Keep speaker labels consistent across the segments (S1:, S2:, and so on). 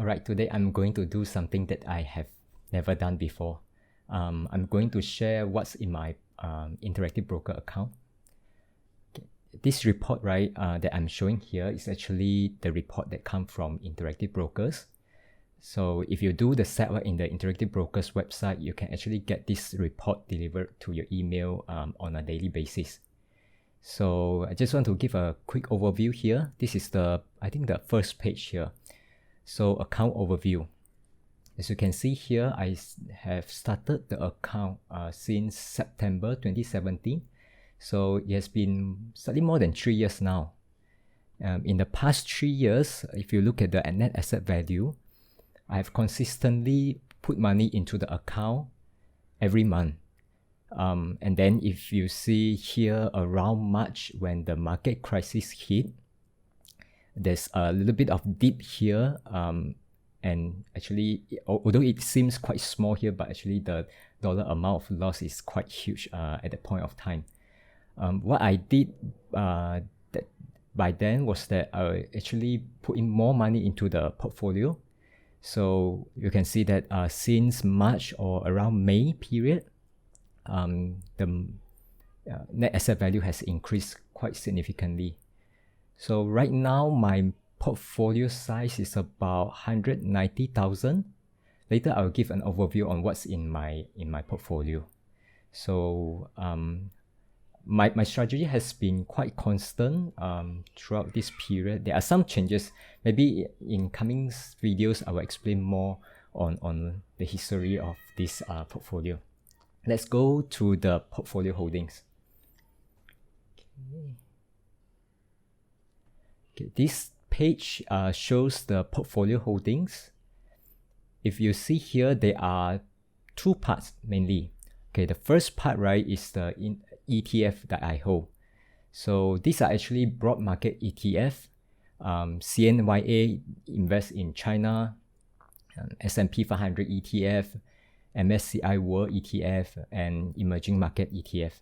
S1: Alright, today I'm going to do something that I have never done before. I'm going to share what's in my Interactive Broker account. Okay. This report, right, that I'm showing here is actually the report that comes from Interactive Brokers. So if you do the setup in the Interactive Brokers website, you can actually get this report delivered to your email on a daily basis. So I just want to give a quick overview here. This is I think the first page here. So account overview. As you can see here, I have started the account since September 2017. So it has been slightly more than 3 years now. In the past 3 years, if you look at the net asset value, I have consistently put money into the account every month. And then if you see here around March when the market crisis hit, there's a little bit of dip here, and actually, although it seems quite small here, but actually the dollar amount of loss is quite huge at that point of time. What I did by then was that I actually put in more money into the portfolio. So you can see that since March or around May period, the net asset value has increased quite significantly. So right now, my portfolio size is about 190,000. Later, I'll give an overview on what's in my portfolio. So my strategy has been quite constant throughout this period. There are some changes. Maybe in coming videos, I will explain more on the history of this portfolio. Let's go to the portfolio holdings. Okay, this page shows the portfolio holdings. If you see here, there are two parts mainly. Okay, the first part, right, is the ETF that I hold. So these are actually broad market ETF. CNYA invests in China, S&P 500 ETF, MSCI World ETF, and emerging market ETF.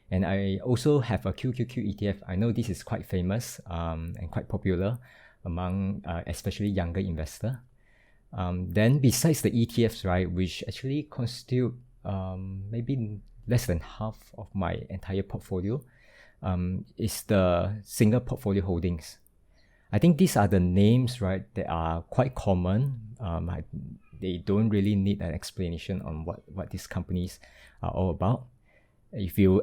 S1: And I also have a QQQ ETF. I know this is quite famous and quite popular among especially younger investors. Then besides the ETFs, right, which actually constitute maybe less than half of my entire portfolio, is the single portfolio holdings. I think these are the names, right, that are quite common. They don't really need an explanation on what these companies are all about. If you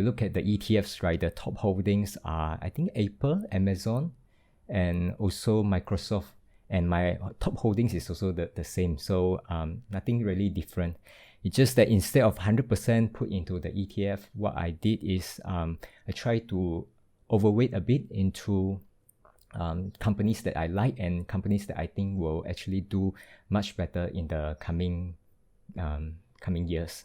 S1: look at the ETFs, right, the top holdings are, I think, Apple, Amazon, and also Microsoft. And my top holdings is also the same. So nothing really different. It's just that instead of 100% put into the ETF, what I did is I tried to overweight a bit into companies that I like and companies that I think will actually do much better in the coming years.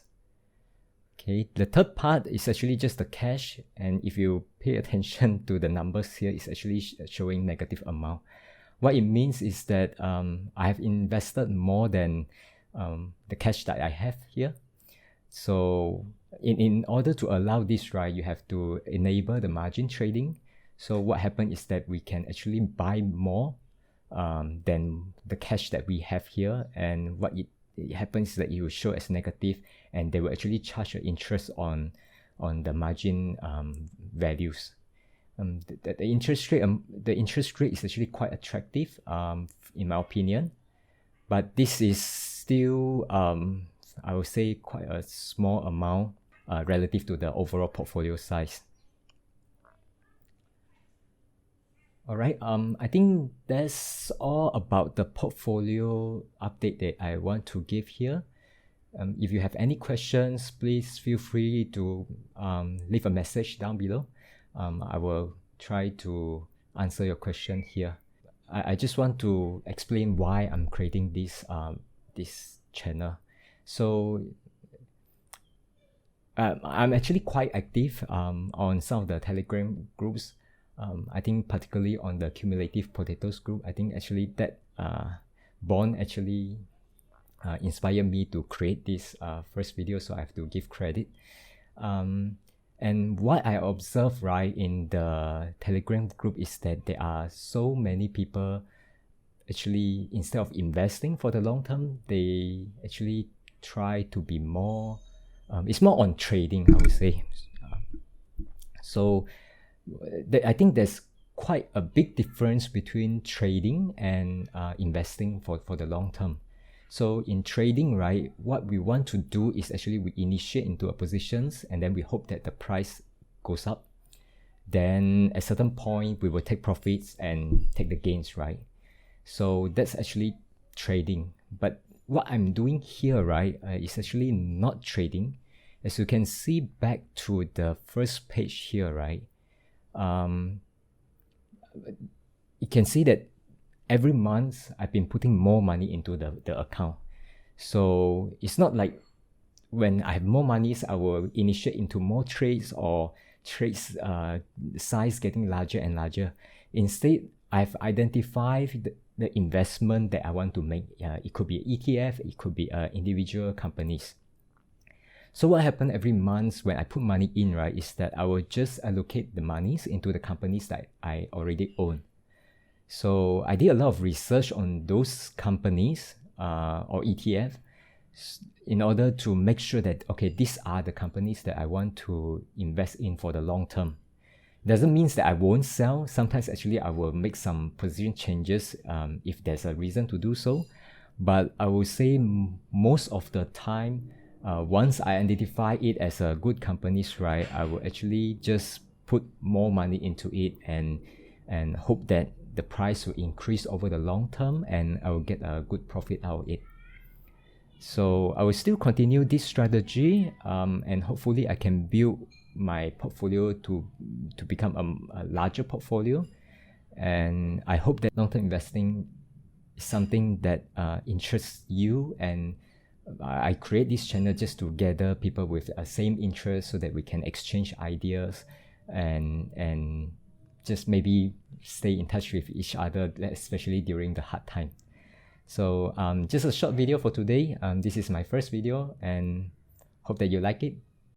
S1: Okay, the third part is actually just the cash, and if you pay attention to the numbers here, it's actually showing negative amount. What it means is that I have invested more than the cash that I have here. So in order to allow this, right, you have to enable the margin trading. So what happened is that we can actually buy more than the cash that we have here, and what it happens is that it will show as negative, and they will actually charge an interest on the margin values. The interest rate is actually quite attractive in my opinion, but this is still I would say quite a small amount relative to the overall portfolio size. All right, I think that's all about the portfolio update that I want to give here. If you have any questions, please feel free to leave a message down below. I will try to answer your question here. I just want to explain why I'm creating this channel. So I'm actually quite active on some of the Telegram groups. I think particularly on the Cumulative Potatoes group. I think actually that bond actually inspired me to create this first video, so I have to give credit. And what I observe, right, in the Telegram group is that there are so many people actually, instead of investing for the long term, they actually try to be more, it's more on trading, I would say. So I think there's quite a big difference between trading and investing for the long term. So in trading, right, what we want to do is actually we initiate into a positions and then we hope that the price goes up. Then at a certain point, we will take profits and take the gains, right? So that's actually trading. But what I'm doing here, right, is actually not trading. As you can see back to the first page here, right, you can see that every month I've been putting more money into the account. So it's not like when I have more money, I will initiate into more trades or trades size getting larger and larger. Instead, I've identified the investment that I want to make. It could be an ETF, it could be individual companies. So what happened every month when I put money in, right, is that I will just allocate the monies into the companies that I already own. So I did a lot of research on those companies or ETF in order to make sure that, okay, these are the companies that I want to invest in for the long term. Doesn't mean that I won't sell. Sometimes actually I will make some position changes if there's a reason to do so. But I would say most of the time, once I identify it as a good companies, right, I will actually just put more money into it and hope that the price will increase over the long term and I will get a good profit out of it. So I will still continue this strategy and hopefully I can build my portfolio to become a larger portfolio. And I hope that long-term investing is something that interests you, and I create this channel just to gather people with the same interest so that we can exchange ideas and just maybe stay in touch with each other, especially during the hard time. So just a short video for today. This is my first video and hope that you like it.